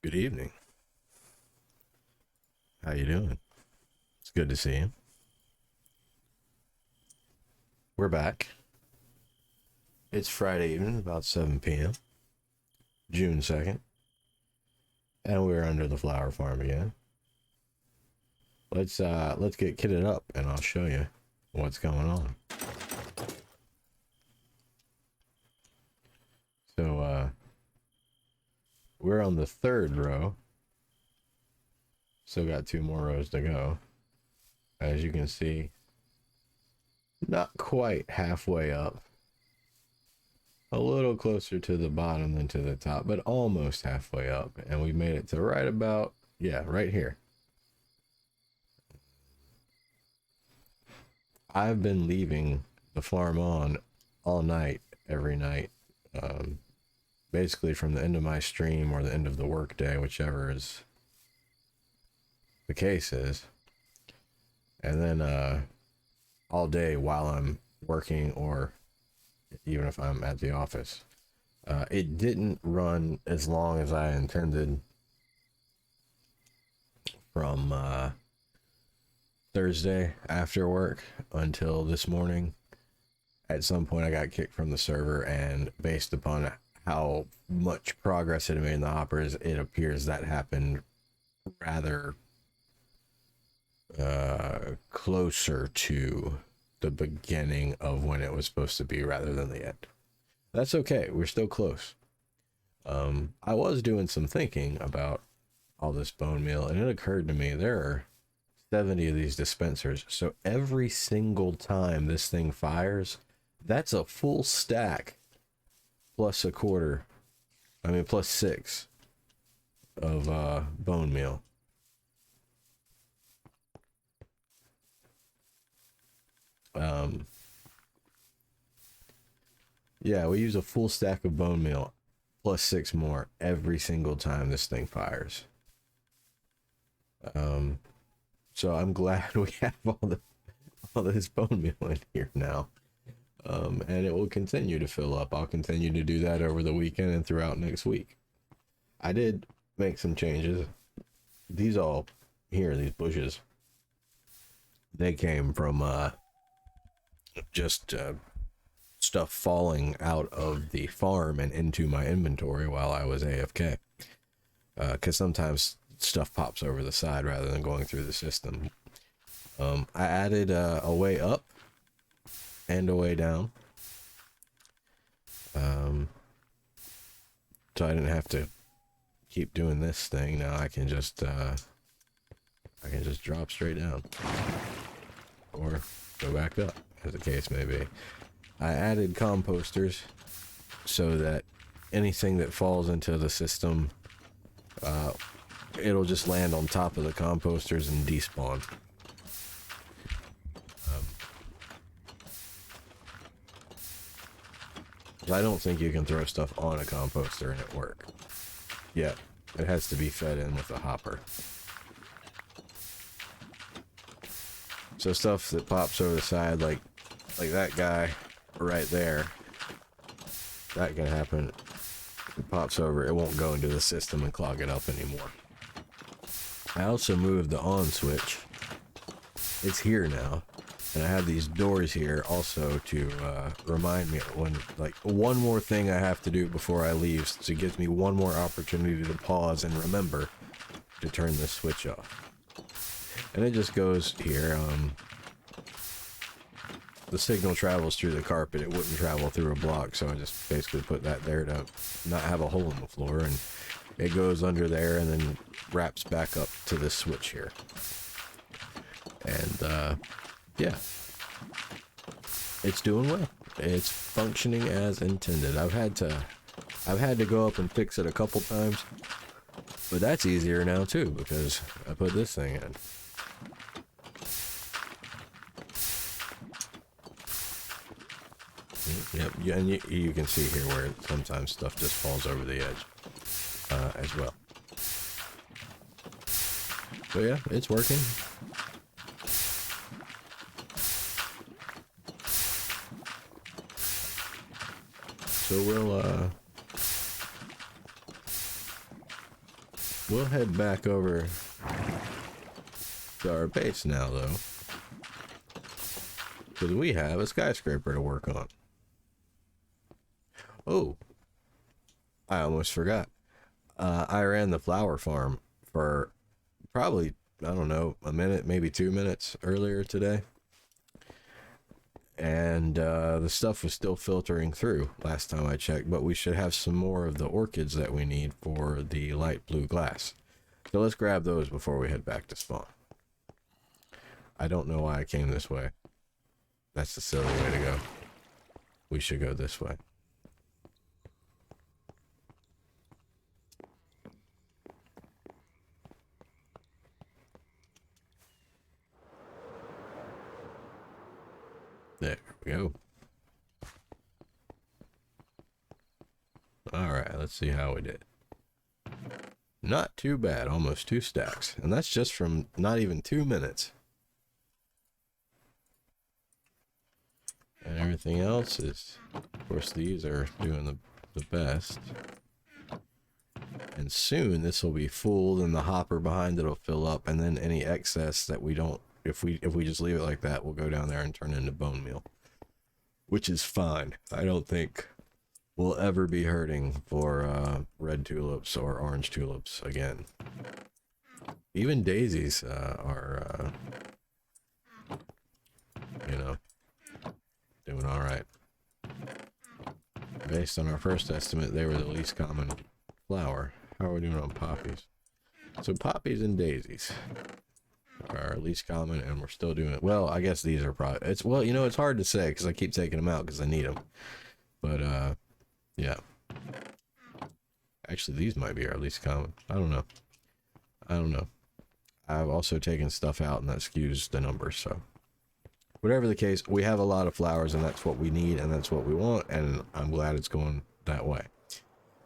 Good evening. How you doing? It's good to see you. We're back. It's Friday evening, about 7 p.m., June 2nd, and we're under the flower farm again. Let's get kitted up and I'll show you what's going on. So we're on the third row. Still got two more rows to go. As you can see, not quite halfway up. A little closer to the bottom than to the top, but almost halfway up. And we made it to right about, yeah, right here. I've been leaving the farm on all night, every night. Basically from the end of my stream or the end of the workday, whichever is the case is. And then all day while I'm working, or even if I'm at the office. It didn't run as long as I intended from Thursday after work until this morning. At some point I got kicked from the server, and based upon how much progress it made in the hoppers, it appears that happened rather closer to the beginning of when it was supposed to be rather than the end. That's okay, we're still close. I was doing some thinking about all this bone meal, and it occurred to me there are 70 of these dispensers, so every single time this thing fires, that's a full stack plus a quarter, plus 6 of bone meal. Yeah, we use a full stack of bone meal plus 6 more every single time this thing fires. So I'm glad we have all this bone meal in here now. And it will continue to fill up. I'll continue to do that over the weekend and throughout next week. I did make some changes. These all here, these bushes, they came from just stuff falling out of the farm and into my inventory while I was AFK. Because sometimes stuff pops over the side rather than going through the system. I added a way up and a way down. So I didn't have to keep doing this thing. Now I can just drop straight down or go back up, as the case may be. I added composters so that anything that falls into the system, it'll just land on top of the composters and despawn. I don't think you can throw stuff on a composter and it work. Yeah, it has to be fed in with a hopper. So stuff that pops over the side, like that guy right there, that can happen. It pops over, it won't go into the system and clog it up anymore. I also moved the on switch. It's here now. And I have these doors here also to remind me when, like, one more thing I have to do before I leave, so it gives me one more opportunity to pause and remember to turn this switch off. And it just goes here. The signal travels through the carpet. It wouldn't travel through a block, so I just basically put that there to not have a hole in the floor, and it goes under there and then wraps back up to this switch here. And yeah, it's doing well. It's functioning as intended. I've had to go up and fix it a couple times, but that's easier now too because I put this thing in. Yep, and you can see here where sometimes stuff just falls over the edge as well. So yeah, it's working. So We'll head back over to our base now, though, because we have a skyscraper to work on. Oh, I almost forgot. I ran the flower farm for probably, I don't know, a minute, maybe 2 minutes earlier today. And the stuff was still filtering through last time I checked, but we should have some more of the orchids that we need for the light blue glass. So let's grab those before we head back to spawn. I don't know why I came this way. That's the silly way to go. We should go this way. There we go. Alright, let's see how we did. Not too bad, almost 2 stacks. And that's just from not even 2 minutes. And everything else is, of course, these are doing the best. And soon this will be full, and the hopper behind it will fill up, and then any excess that we don't, if we just leave it like that, we'll go down there and turn it into bone meal. Which is fine. I don't think we'll ever be hurting for red tulips or orange tulips again. Even daisies are, you know, doing all right. Based on our first estimate, they were the least common flower. How are we doing on poppies? So poppies and daisies are least common, and we're still doing it. Well, I guess these are probably, it's, well, you know, it's hard to say because I keep taking them out because I need them. But, yeah. Actually, these might be our least common. I don't know. I don't know. I've also taken stuff out, and that skews the numbers, so. Whatever the case, we have a lot of flowers, and that's what we need, and that's what we want, and I'm glad it's going that way.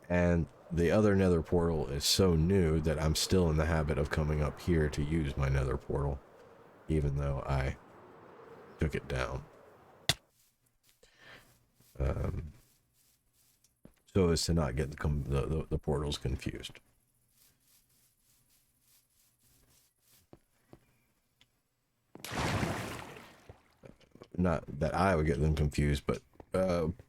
And the other nether portal is so new that I'm still in the habit of coming up here to use my nether portal, even though I took it down. So as to not get the portals confused. Not that I would get them confused, but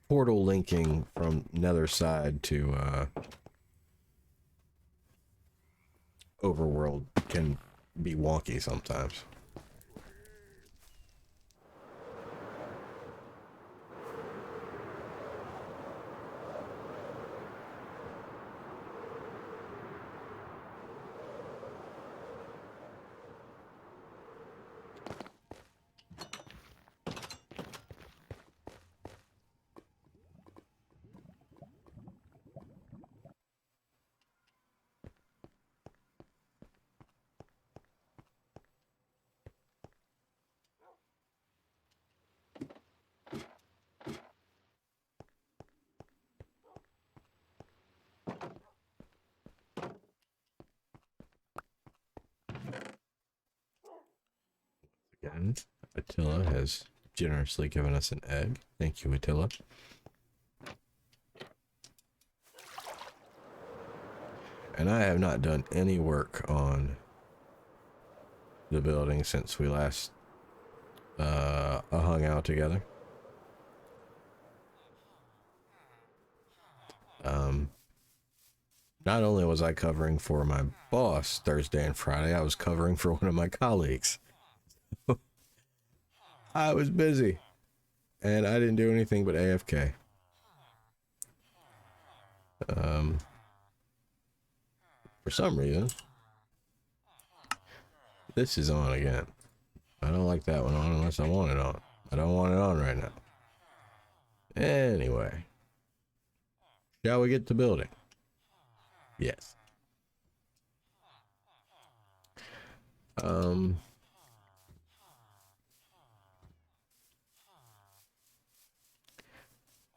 portal linking from nether side to overworld can be wonky sometimes. Again, Attila has generously given us an egg. Thank you, Attila. And I have not done any work on the building since we last hung out together. Not only was I covering for my boss Thursday and Friday, I was covering for one of my colleagues. I was busy, and I didn't do anything but AFK. For some reason, this is on again. I don't like that one on unless I want it on. I don't want it on right now. Anyway, shall we get to building? Yes.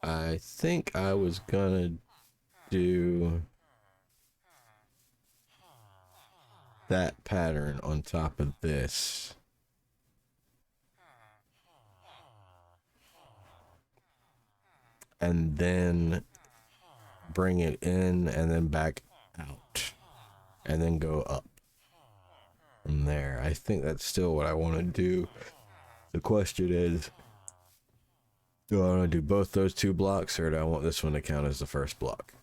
I think I was gonna do that pattern on top of this. And then bring it in and then back out. and then go up from there. I think that's still what I want to do. The question is, do I want to do both those 2 blocks, or do I want this one to count as the first block?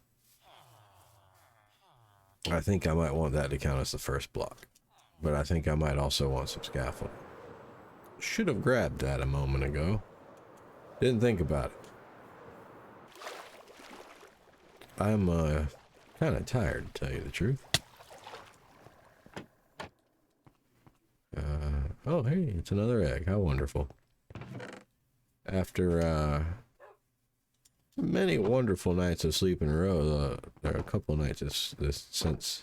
I think I might want that to count as the first block, but I think I might also want some scaffolding. Should have grabbed that a moment ago. Didn't think about it. I'm kind of tired, to tell you the truth. Oh, hey, it's another egg. How wonderful. After many wonderful nights of sleep in a row, there are a couple nights since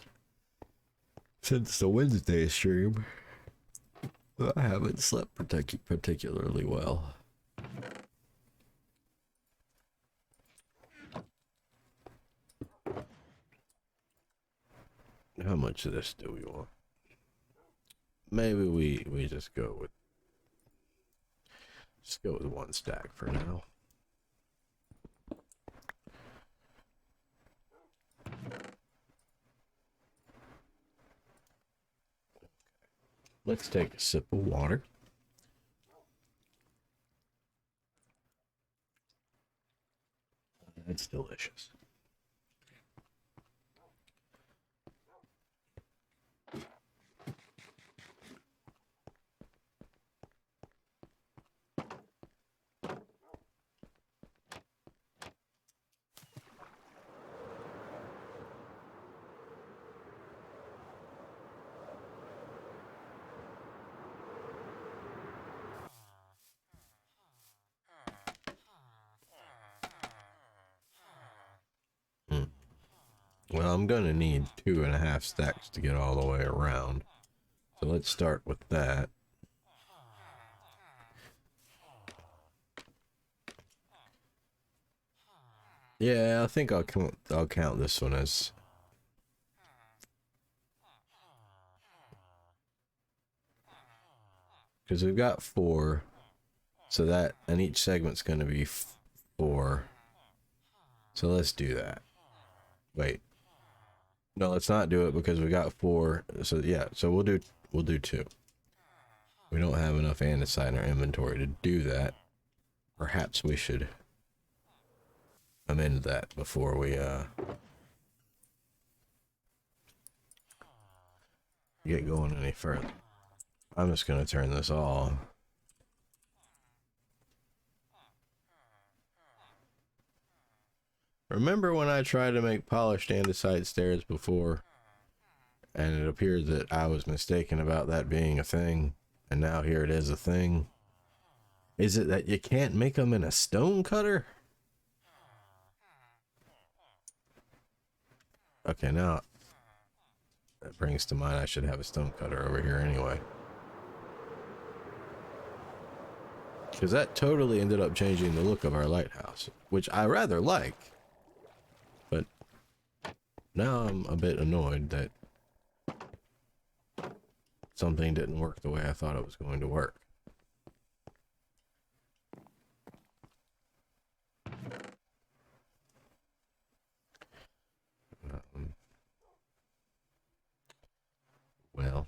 the Wednesday stream, I haven't slept particularly well. How much of this do we want? Maybe we just go with 1 stack for now. Let's take a sip of water. That's delicious. Well, I'm gonna need 2.5 stacks to get all the way around. So let's start with that. Yeah, I think I'll count this one as... because we've got 4. So that, and each segment's gonna be 4. So let's do that. Wait. No, let's not do it because we got 4. So yeah, so we'll do 2. We don't have enough andesite in our inventory to do that. Perhaps we should amend that before we get going any further. I'm just gonna turn this off. Remember when I tried to make polished andesite stairs before, and it appeared that I was mistaken about that being a thing, and now here it is a thing? Is it that you can't make them in a stone cutter? Okay, now that brings to mind I should have a stone cutter over here anyway. Because that totally ended up changing the look of our lighthouse, which I rather like. But now I'm a bit annoyed that something didn't work the way I thought it was going to work. Well.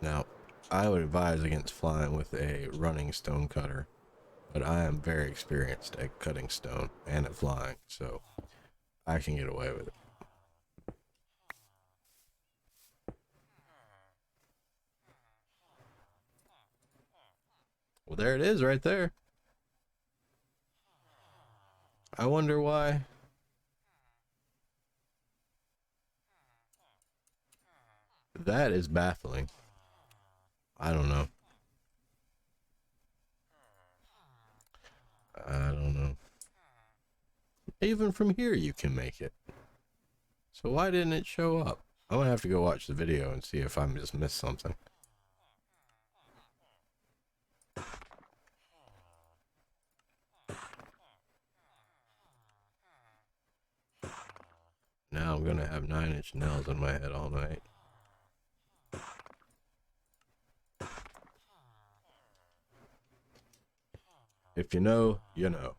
Now, I would advise against flying with a running stone cutter, but I am very experienced at cutting stone and at flying, so I can get away with it. Well, there it is right there. I wonder why. That is baffling. I don't know. I don't know. Even from here you can make it. So why didn't it show up? I'm gonna have to go watch the video and see if I just missed something. Now I'm gonna have 9-inch nails in my head all night. If you know, you know.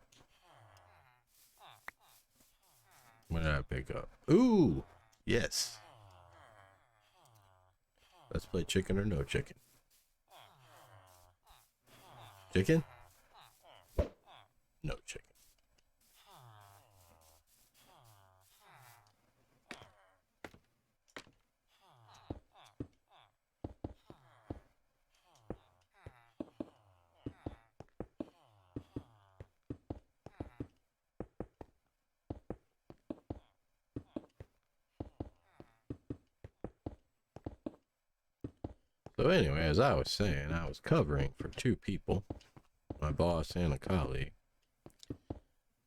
What did I pick up? Ooh, yes. Let's play chicken or no chicken. Chicken? No chicken. So anyway, as I was saying, I was covering for 2 people, my boss and a colleague.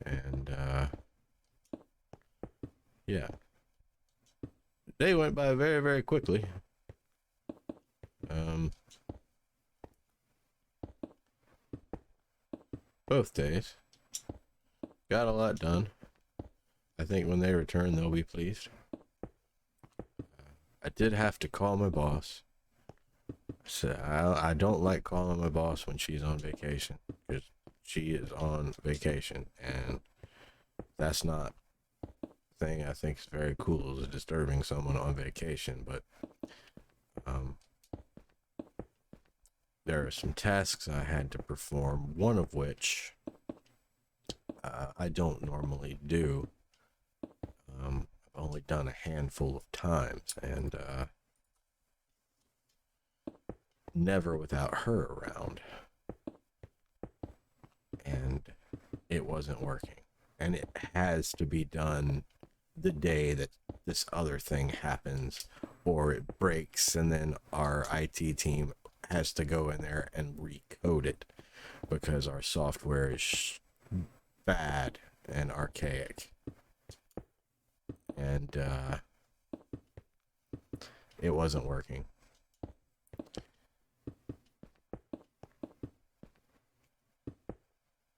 And, yeah. The day went by very, very quickly. Both days. Got a lot done. I think when they return, they'll be pleased. I did have to call my boss. So I don't like calling my boss when she's on vacation, because she is on vacation, and that's not a thing I think is very cool, is disturbing someone on vacation. But there are some tasks I had to perform, one of which I don't normally do. I've only done a handful of times, and never without her around. And it wasn't working. And it has to be done the day that this other thing happens, or it breaks, and then our IT team has to go in there and recode it because our software is bad and archaic. And it wasn't working.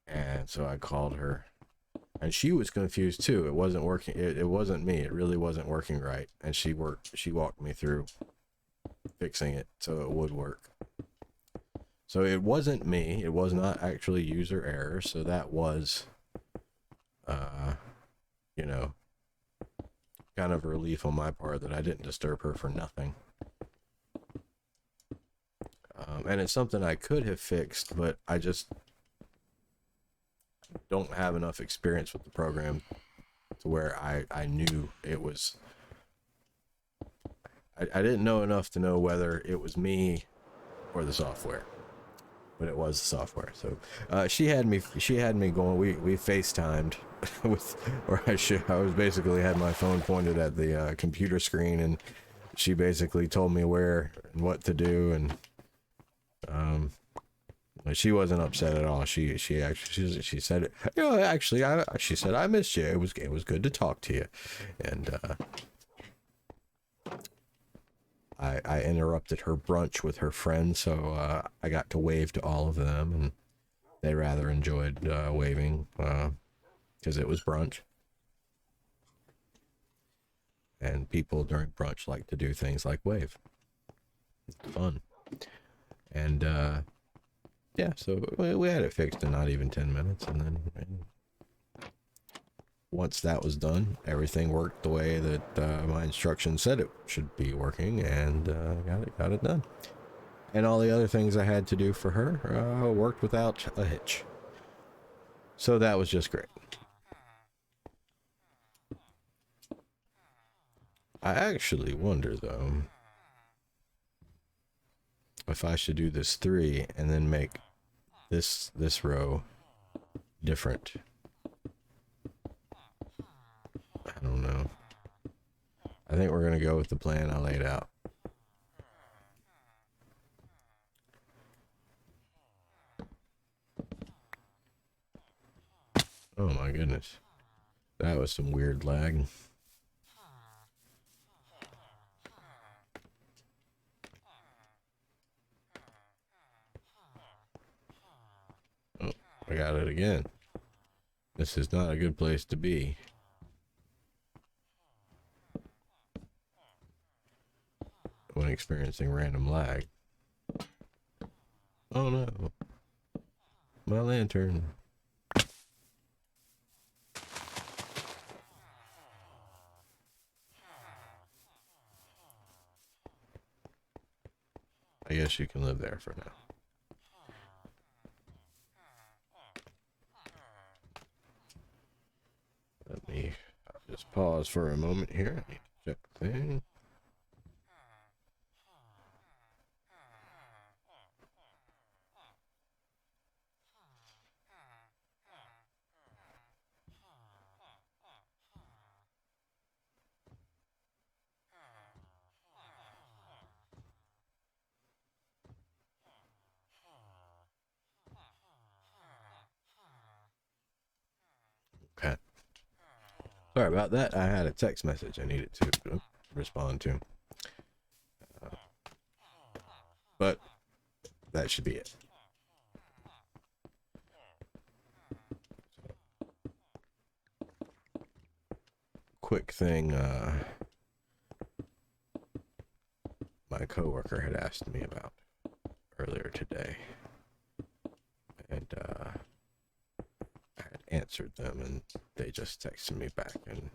And so I called her, and she was confused too. It wasn't working. It wasn't me. It really wasn't working right. And she walked me through fixing it so it would work. So it wasn't me. It was not actually user error. So that was, you know, kind of a relief on my part that I didn't disturb her for nothing. And it's something I could have fixed, but I just don't have enough experience with the program to where I knew it was. I didn't know enough to know whether it was me or the software, but it was the software. So she had me going. We FaceTimed with, or I was basically had my phone pointed at the computer screen, and she basically told me where and what to do, and she wasn't upset at all. She actually she said, you know, actually she said, I missed you. It was good to talk to you. And I interrupted her brunch with her friends, so I got to wave to all of them, and they rather enjoyed waving because it was brunch. And people during brunch like to do things like wave. It's fun. And yeah, so we had it fixed in not even 10 minutes, and then once that was done, everything worked the way that my instructions said it should be working, and got it done. And all the other things I had to do for her worked without a hitch. So that was just great. I actually wonder, though, if I should do this 3 and then make this row different. I don't know. I think we're going to go with the plan I laid out. Oh my goodness. That was some weird lag. I got it again. This is not a good place to be. When experiencing random lag. Oh no. My lantern. I guess you can live there for now. Let me just pause for a moment here. I need to check the thing. Okay. Sorry about that. I had a text message I needed to respond to. But that should be it. Quick thing, my coworker had asked me about earlier today. And I had answered them, and they just texted me back and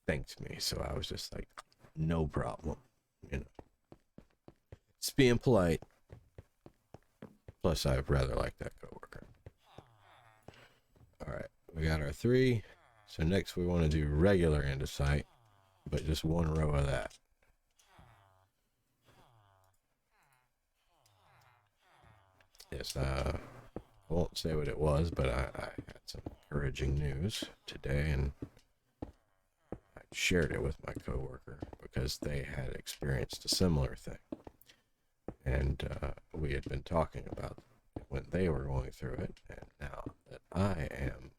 thanked me. So I was just like, no problem, you know. It's being polite. Plus, I rather like that coworker. All right, we got our 3. So next we want to do regular andesite, but just 1 row of that. Yes, I won't say what it was, but I had some encouraging news today, and I shared it with my coworker because they had experienced a similar thing. And we had been talking about when they were going through it, and now that I am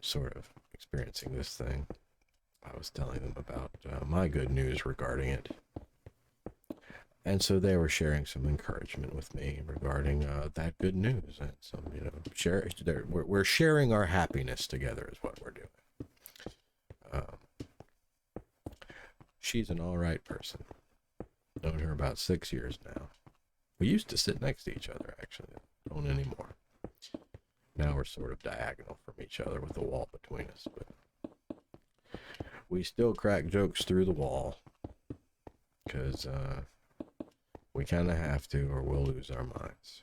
sort of experiencing this thing, I was telling them about my good news regarding it. And so they were sharing some encouragement with me regarding that good news. And some, you know, we're sharing our happiness together is what we're doing. She's an all right person. Known her about 6 years now. We used to sit next to each other, actually. Don't anymore. Now we're sort of diagonal from each other with a wall between us. But we still crack jokes through the wall. Because we kind of have to, or we'll lose our minds.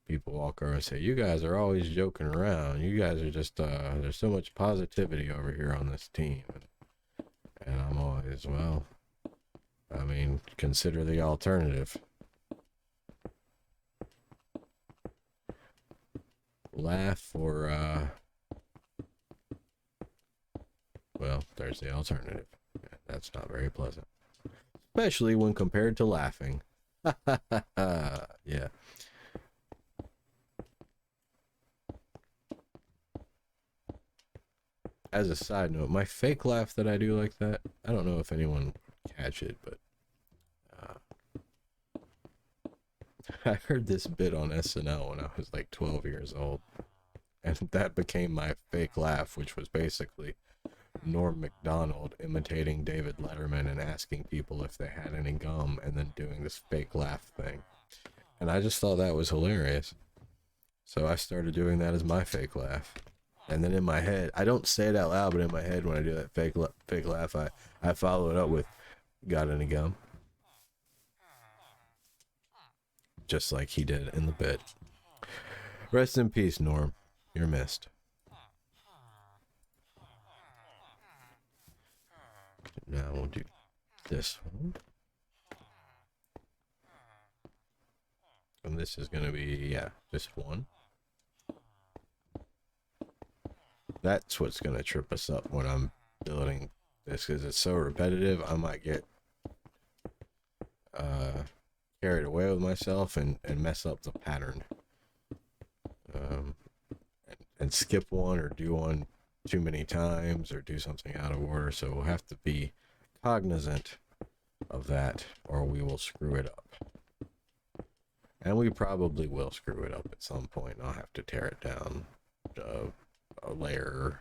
People walk over and say, you guys are always joking around. You guys are just, there's so much positivity over here on this team. And I'm always, well, I mean, consider the alternative. Laugh or, well, there's the alternative. That's not very pleasant. Especially when compared to laughing. Yeah. As a side note, my fake laugh that I do like that, I don't know if anyone would catch it, but I heard this bit on SNL when I was like 12 years old, and that became my fake laugh, which was basically Norm Macdonald imitating David Letterman and asking people if they had any gum and then doing this fake laugh thing. And I just thought that was hilarious. So I started doing that as my fake laugh. And then in my head, I don't say it out loud, but in my head when I do that fake laugh, I follow it up with, got any gum? Just like he did in the bit. Rest in peace, Norm. You're missed. Now we'll do this one. And this is going to be, yeah, just 1. That's what's going to trip us up when I'm building this, because it's so repetitive. I might get carried away with myself and mess up the pattern. And skip one or do one too many times or do something out of order. So we'll have to be cognizant of that or we will screw it up. And we probably will screw it up at some point. I'll have to tear it down a layer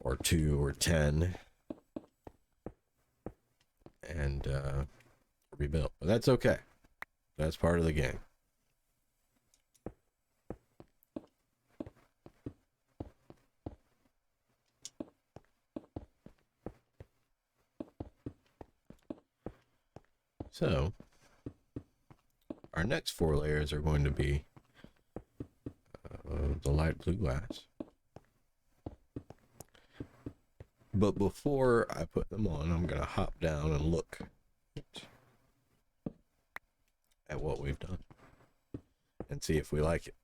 or 2 or 10 and rebuild. But that's okay. That's part of the game. So, our next 4 layers are going to be the light blue glass. But before I put them on, I'm going to hop down and look at what we've done and see if we like it.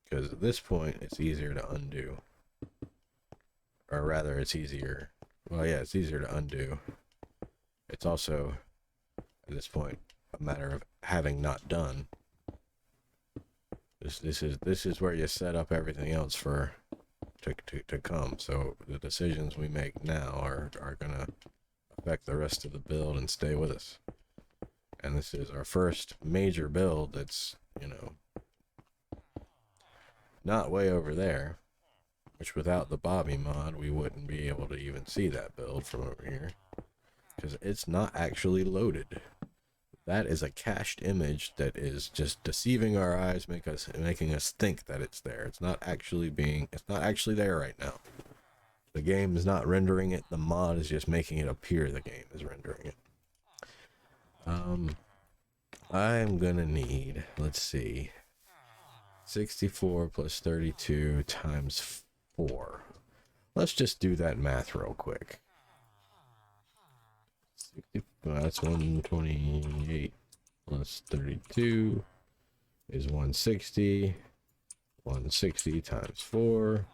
Because at this point, it's easier to undo. Or rather, it's easier. Well, yeah, it's easier to undo. It's also, at this point, a matter of having not done. This is where you set up everything else for to come. So the decisions we make now are gonna affect the rest of the build and stay with us. And this is our first major build that's, you know, not way over there, which without the Bobby mod we wouldn't be able to even see that build from over here because it's not actually loaded. That is a cached image that is just deceiving our eyes, making us think that it's there. It's not actually there right now. The game is not rendering it. The mod is just making it appear the game is rendering it. I'm gonna need, let's see, 64 plus 32 times 4. Let's just do that math real quick. 60, that's 128 plus 32 is 160. 160 times 4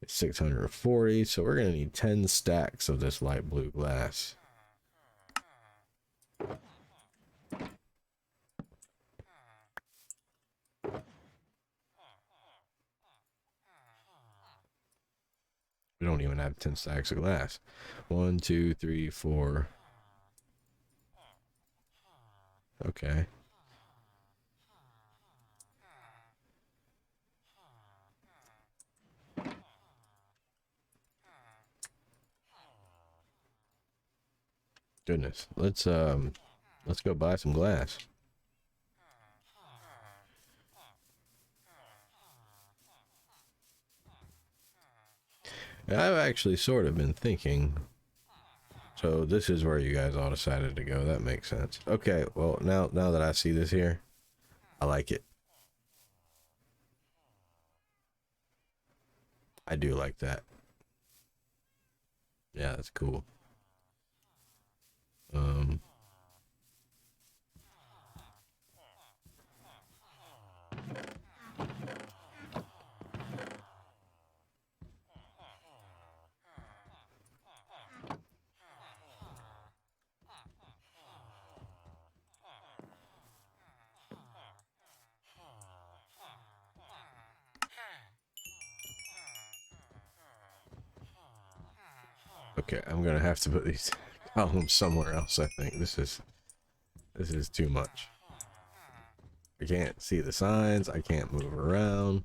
is 640. So we're going to need 10 stacks of this light blue glass. We don't even have 10 stacks of glass. 1, 2, 3, 4. Okay. Goodness. Let's go buy some glass. I've actually sort of been thinking. So this is where you guys all decided to go. That makes sense. Okay, well now that I see this here, I like it. I do like that. Yeah, that's cool. Okay, I'm gonna have to put these columns somewhere else. I think this is too much. I can't see the signs. I can't move around.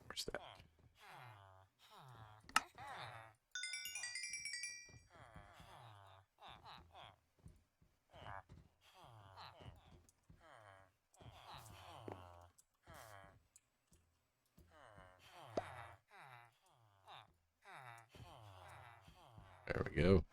Where's that? There we go.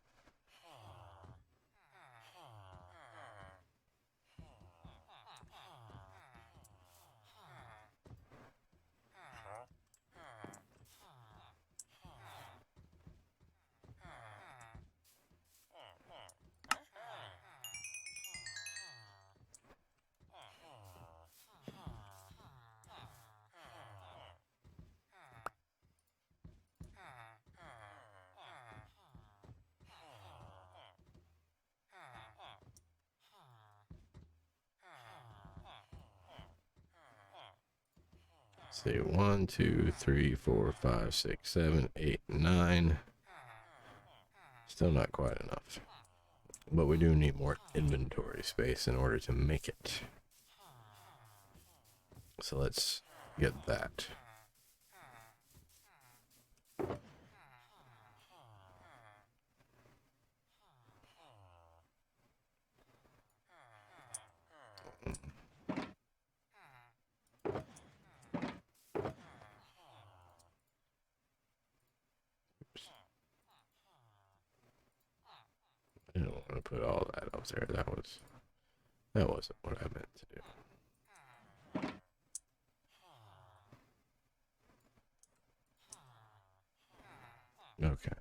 see, 1, 2, 3, 4, 5, 6, 7, 8, 9. Still not quite enough. But we do need more inventory space in order to make it. So let's get that. I didn't want to put all that up there. That wasn't what I meant to do. Okay.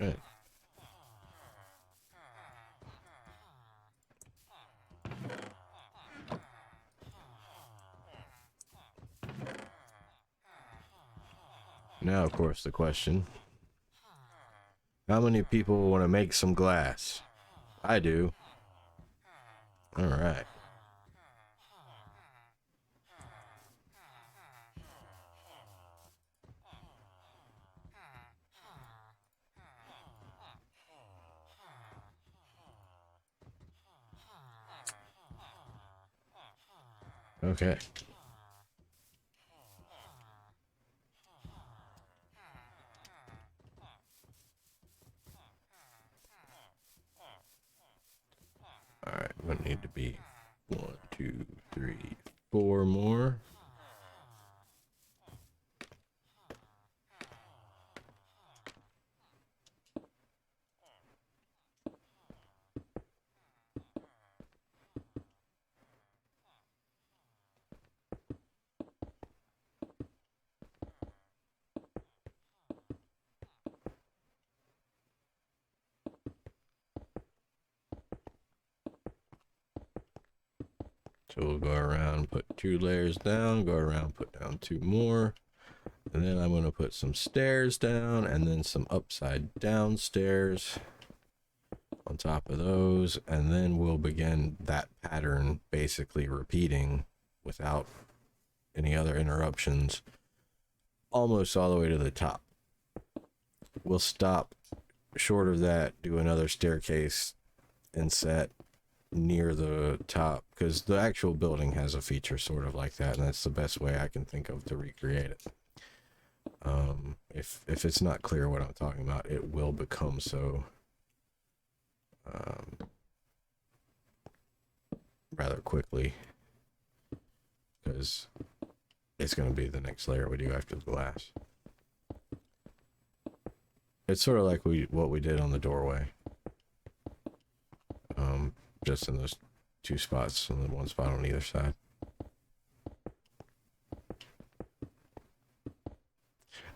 Okay. Now, of course, the question. How many people want to make some glass? I do. All right. Okay. All right. We need to be 1, 2, 3, 4 more. So we'll go around, put 2 layers down, go around, put down 2 more. And then I'm going to put some stairs down and then some upside down stairs on top of those. And then we'll begin that pattern basically repeating without any other interruptions almost all the way to the top. We'll stop short of that, do another staircase inset near the top because the actual building has a feature sort of like that, and that's the best way I can think of to recreate it. If it's not clear what I'm talking about, it will become so rather quickly because it's going to be the next layer we do after the glass. It's sort of like what we did on the doorway. Just in those 2 spots and then 1 spot on either side.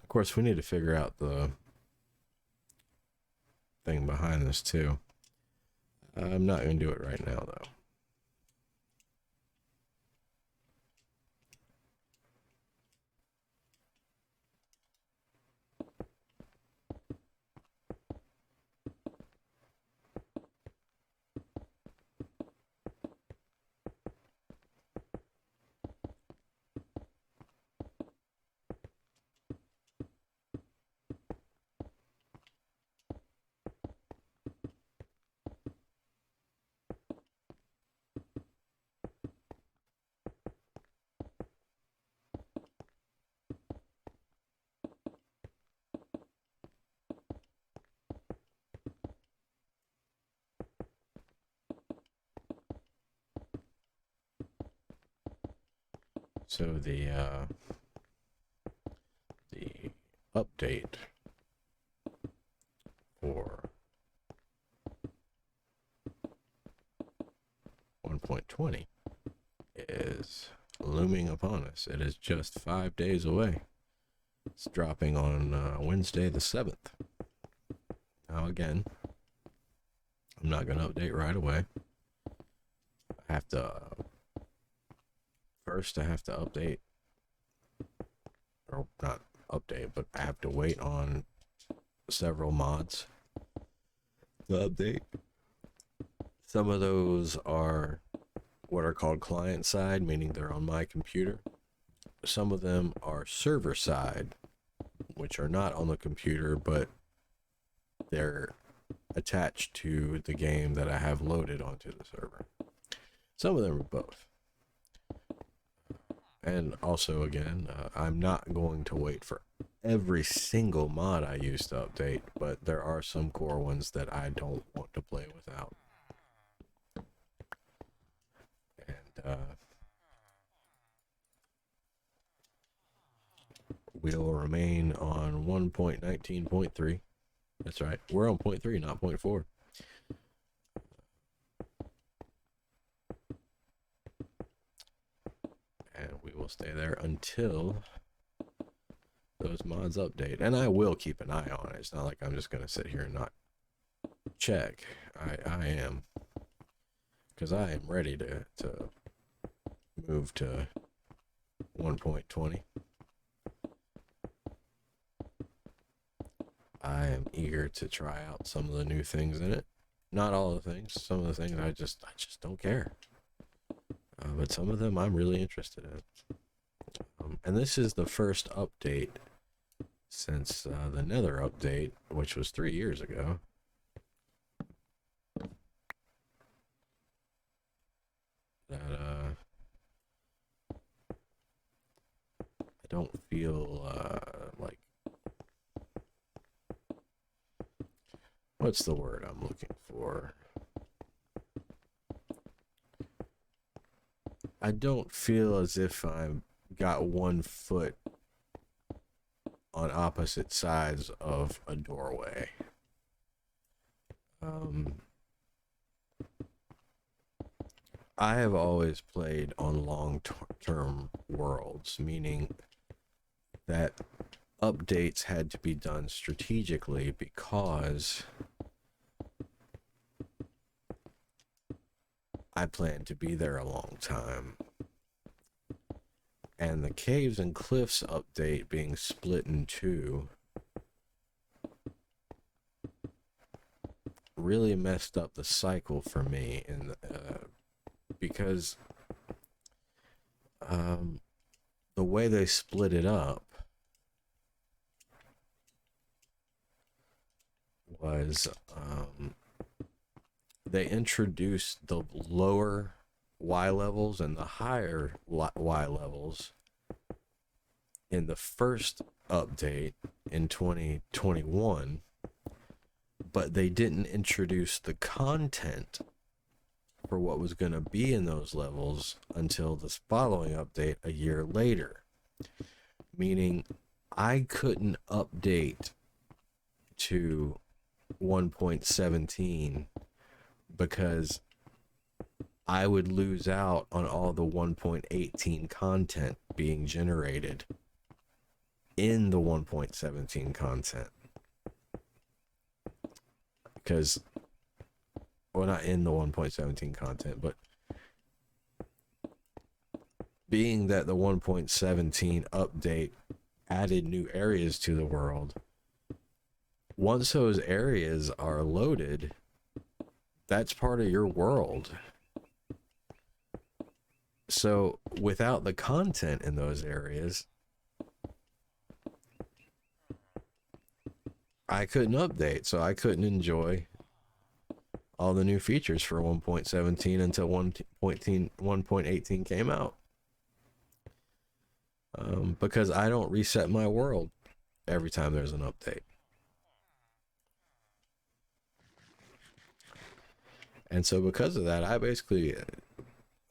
Of course, we need to figure out the thing behind this too. I'm not going to do it right now though. So the update for 1.20 is is looming upon us. It is just 5 days away. It's dropping on Wednesday the 7th. Now again, I'm not going to update right away. I have to first I have to update, or not update, but I have to wait on several mods to update. Some of those are what are called client side, meaning they're on my computer. Some of them are server side, which are not on the computer, but they're attached to the game that I have loaded onto the server. Some of them are both. And also, again, I'm not going to wait for every single mod I use to update, but there are some core ones that I don't want to play without. And we'll remain on 1.19.3. That's right. We're on 0.3, not 0.4. And we will stay there until those mods update. And I will keep an eye on it. It's not like I'm just going to sit here and not check. I am. Because I am ready to move to 1.20. I am eager to try out some of the new things in it. Not all the things. Some of the things I just don't care. But some of them I'm really interested in. And this is the first update since the Nether update, which was 3 years ago. That I don't feel like, what's the word I'm looking for? I don't feel as if I've got one foot on opposite sides of a doorway. I have always played on long-term worlds, meaning that updates had to be done strategically because I plan to be there a long time. And the Caves and Cliffs update being split in two really messed up the cycle for me, in because the way they split it up was they introduced the lower Y levels and the higher Y levels in the first update in 2021, but they didn't introduce the content for what was going to be in those levels until this following update a year later. Meaning I couldn't update to 1.17 because I would lose out on all the 1.18 content being generated in the 1.17 content. Because, well, not in the 1.17 content, but being that the 1.17 update added new areas to the world, once those areas are loaded, that's part of your world. So without the content in those areas, I couldn't update, so I couldn't enjoy all the new features for 1.17 until 1.18 came out. Because I don't reset my world every time there's an update. And so because of that, I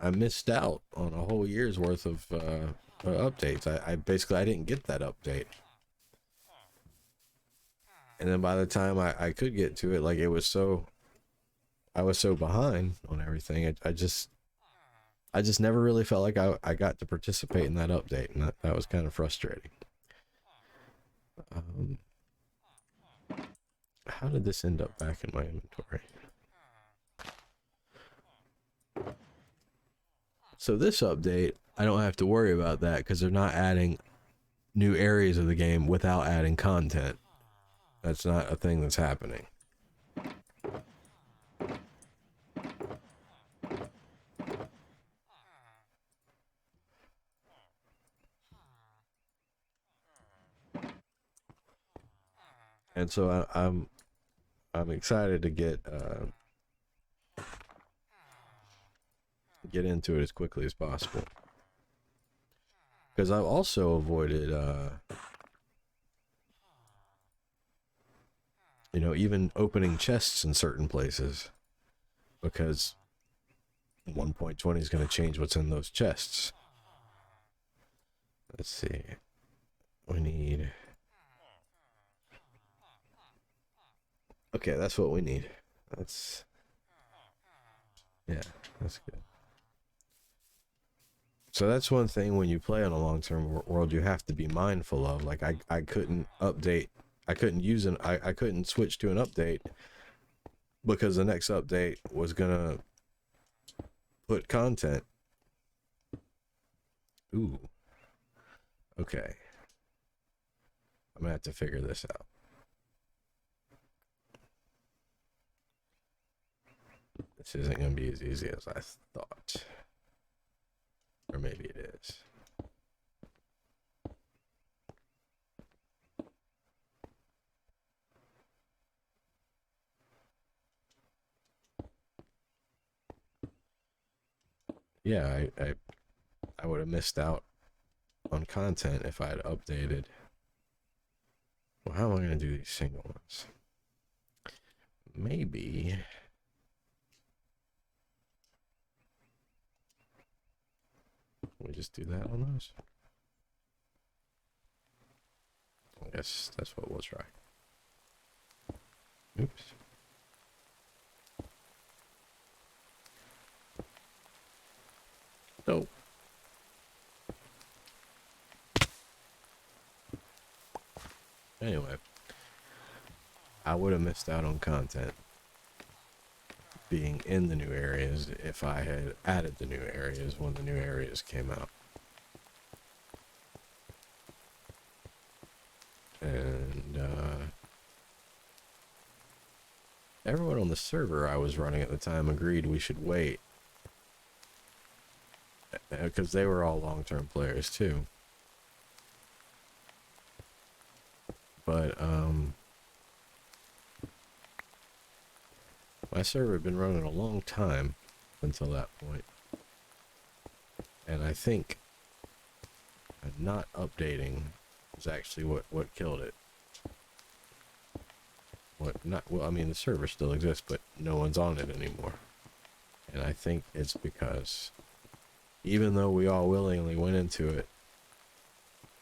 missed out on a whole year's worth of updates. I didn't get that update. And then by the time I could get to it, like I was so behind on everything. I just never really felt like I got to participate in that update, and that was kind of frustrating. How did this end up back in my inventory? So this update, I don't have to worry about that because they're not adding new areas of the game without adding content. That's not a thing that's happening. And so I'm excited to get into it as quickly as possible, because I've also avoided you know, even opening chests in certain places, because 1.20 is going to change what's in those chests. Let's see, we need, okay, that's what we need. That's, yeah, that's good. So that's one thing when you play on a long-term world you have to be mindful of. Like I couldn't update, I couldn't use I couldn't switch to an update because the next update was gonna put content. Ooh. Okay. I'm gonna have to figure this out. This isn't gonna be as easy as I thought. Or maybe it is. Yeah, I would have missed out on content if I had updated. Well, how am I going to do these single ones? Maybe we just do that on those. I guess that's what we'll try. Oops. Nope. Anyway, I would have missed out on content being in the new areas if I had added the new areas when the new areas came out. And everyone on the server I was running at the time agreed we should wait, because they were all long-term players too. But my server had been running a long time until that point, and I think not updating was actually what killed it. Well, I mean, the server still exists, but no one's on it anymore. And I think it's because even though we all willingly went into it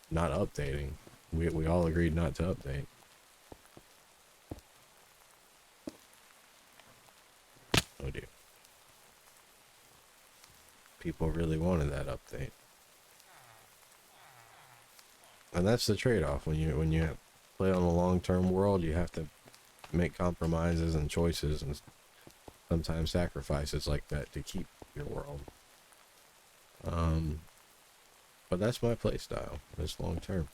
not updating, we all agreed not to update. Oh dear. People really wanted that update. And that's the trade-off when you play on a long-term world. You have to make compromises and choices and sometimes sacrifices like that to keep your world. But that's my play style. It's long-term.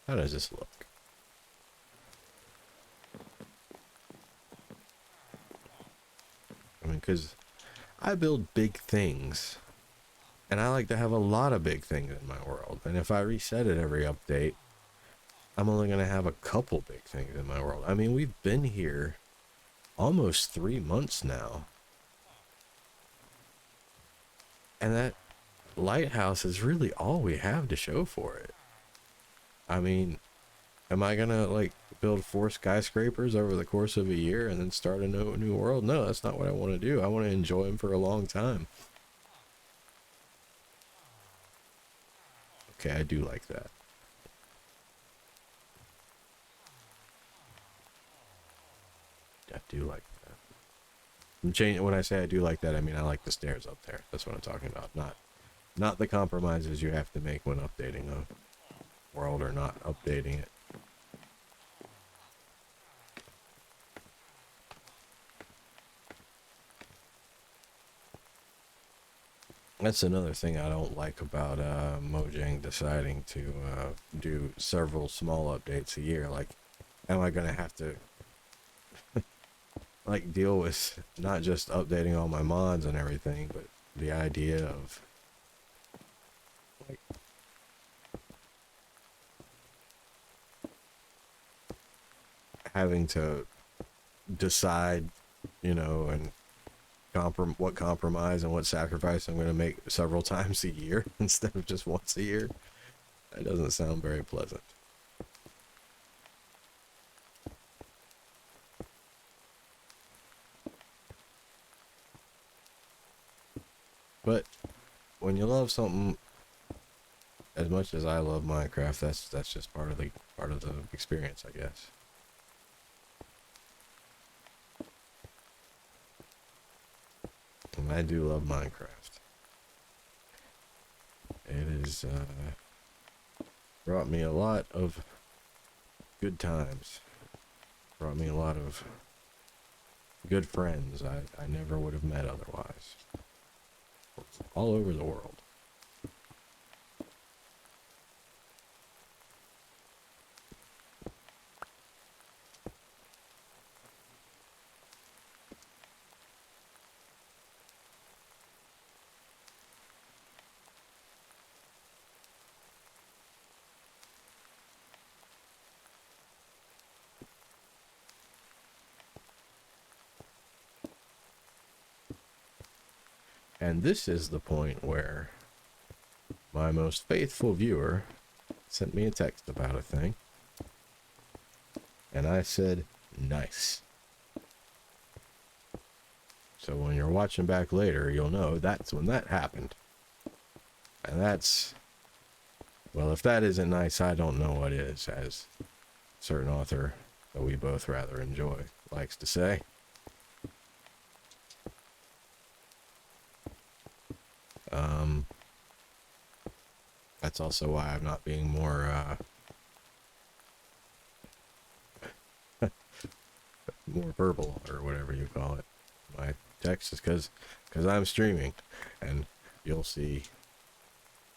How does this look? I mean, because I build big things, and I like to have a lot of big things in my world. And if I reset it every update, I'm only going to have a couple big things in my world. I mean, we've been here almost 3 months now. And that lighthouse is really all we have to show for it. I mean, am I going to, like, build 4 skyscrapers over the course of a year and then start a new world? No, that's not what I want to do. I want to enjoy them for a long time. Okay, I do like that. do like that. I'm changing. When I say I do like that, I mean I like the stairs up there. That's what I'm talking about. Not the compromises you have to make when updating a world or not updating it. That's another thing I don't like about Mojang deciding to do several small updates a year. Like, am I gonna have to like deal with not just updating all my mods and everything, but the idea of like having to decide, you know, and what compromise and what sacrifice I'm going to make several times a year instead of just once a year. That doesn't sound very pleasant. But when you love something as much as I love Minecraft, that's just part of the experience, I guess. And I do love Minecraft. It has brought me a lot of good times. Brought me a lot of good friends I never would have met otherwise. All over the world. And this is the point where my most faithful viewer sent me a text about a thing. And I said, nice. So when you're watching back later, you'll know that's when that happened. And that's, well, if that isn't nice, I don't know what is, as a certain author that we both rather enjoy likes to say. That's also why I'm not being more more verbal or whatever you call it. My text is because I'm streaming, and you'll see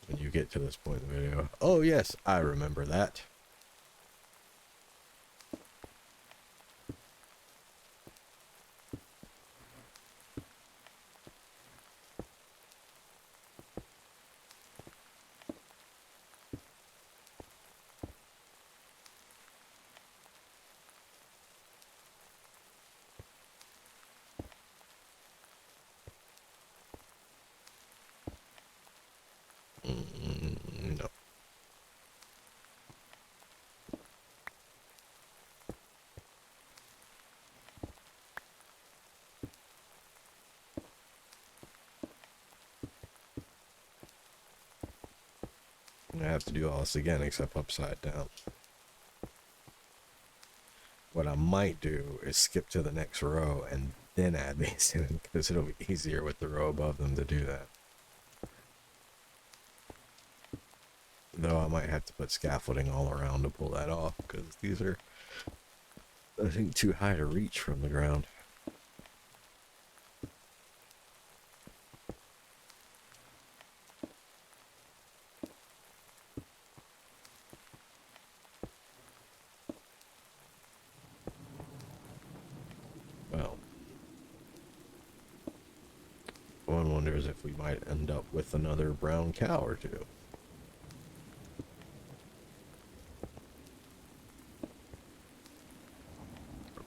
when you get to this point in the video. Oh yes, I remember that. No. I have to do all this again except upside down. What I might do is skip to the next row and then add these in, because it'll be easier with the row above them to do that. Though I might have to put scaffolding all around to pull that off, because these are, I think, too high to reach from the ground. Well, one wonders if we might end up with another brown cow or two.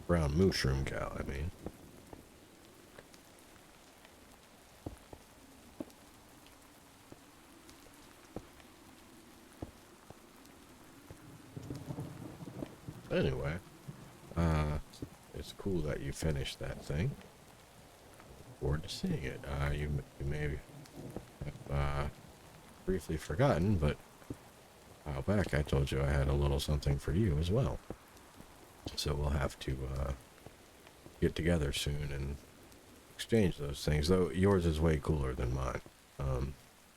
Brown mushroom cow, I mean. Anyway, it's cool that you finished that thing. Look forward to seeing it. You may have briefly forgotten, but a while back I told you I had a little something for you as well. So we'll have to get together soon and exchange those things. Though yours is way cooler than mine.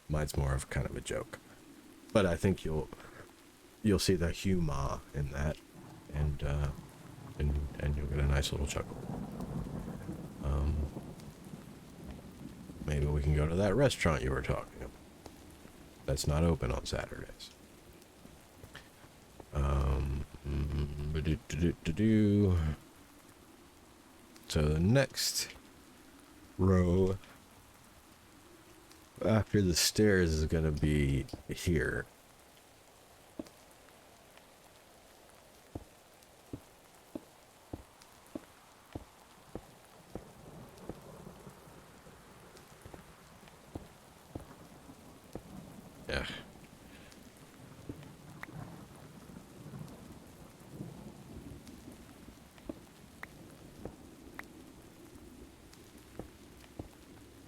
Mine's more of kind of a joke, but I think you'll see the humor in that, and you'll get a nice little chuckle. Maybe we can go to that restaurant you were talking about. That's not open on Saturdays. So the next row after the stairs is going to be here. Yeah.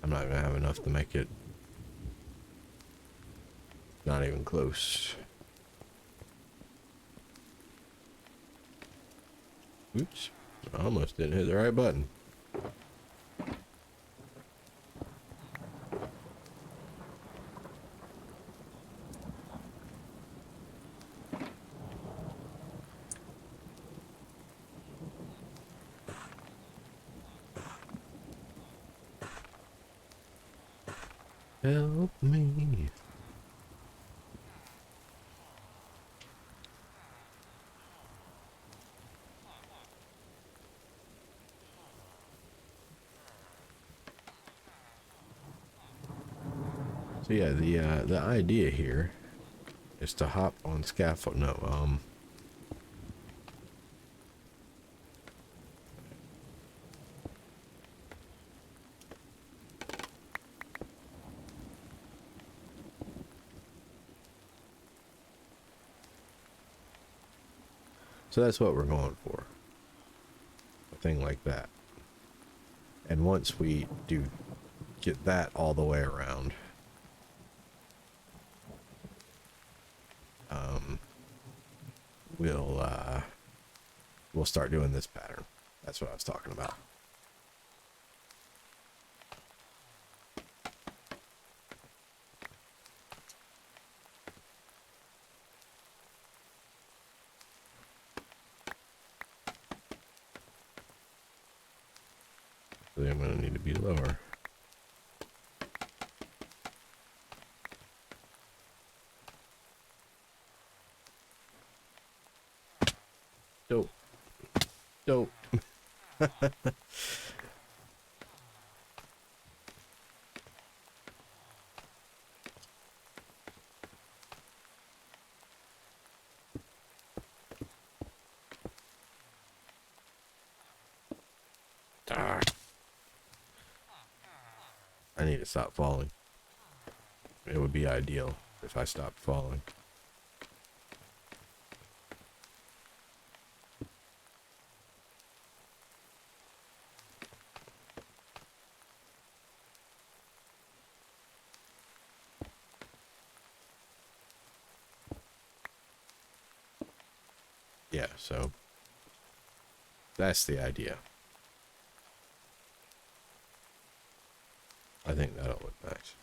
I'm not going to have enough to make it. Not even close. Oops. I almost didn't hit the right button. Help me. So yeah, the idea here is to hop on scaffold. No, so that's what we're going for. A thing like that. And once we do get that all the way around, we'll start doing this pattern. That's what I was talking about. So I'm going to need to be lower. Dope. Dope. I need to stop falling. It would be ideal if I stopped falling. Yeah, so that's the idea. I think that'll look nice.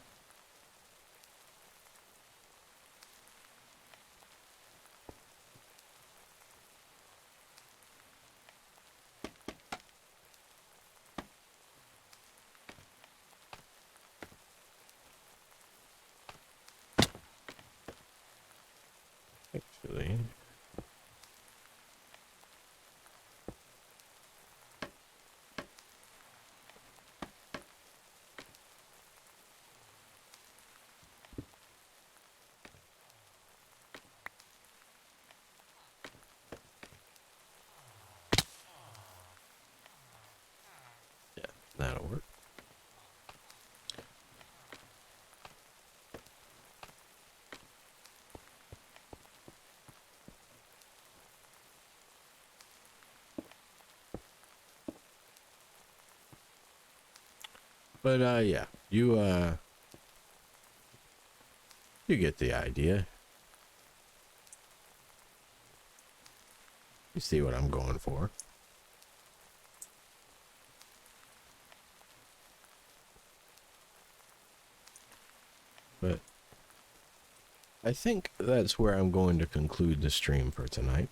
Actually, yeah, that'll work. But yeah, you get the idea. You see what I'm going for. I think that's where I'm going to conclude the stream for tonight.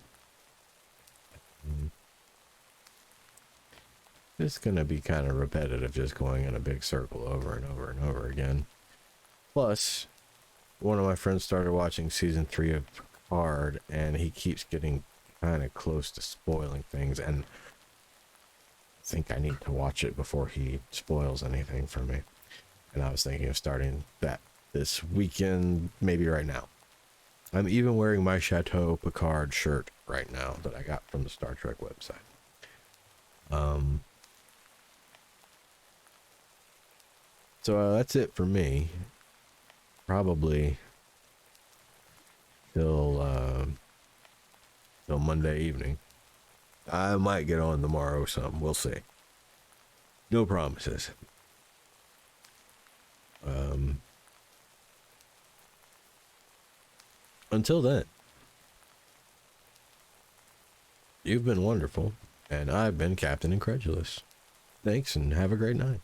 It's going to be kind of repetitive, just going in a big circle over and over and over again. Plus, one of my friends started watching season 3 of Picard, and he keeps getting kind of close to spoiling things, and I think I need to watch it before he spoils anything for me. And I was thinking of starting that this weekend, maybe right now. I'm even wearing my Chateau Picard shirt right now that I got from the Star Trek website. So that's it for me. Probably till Monday evening. I might get on tomorrow or something. We'll see. No promises. Until then, you've been wonderful, and I've been Captain Incredulous. Thanks, and have a great night.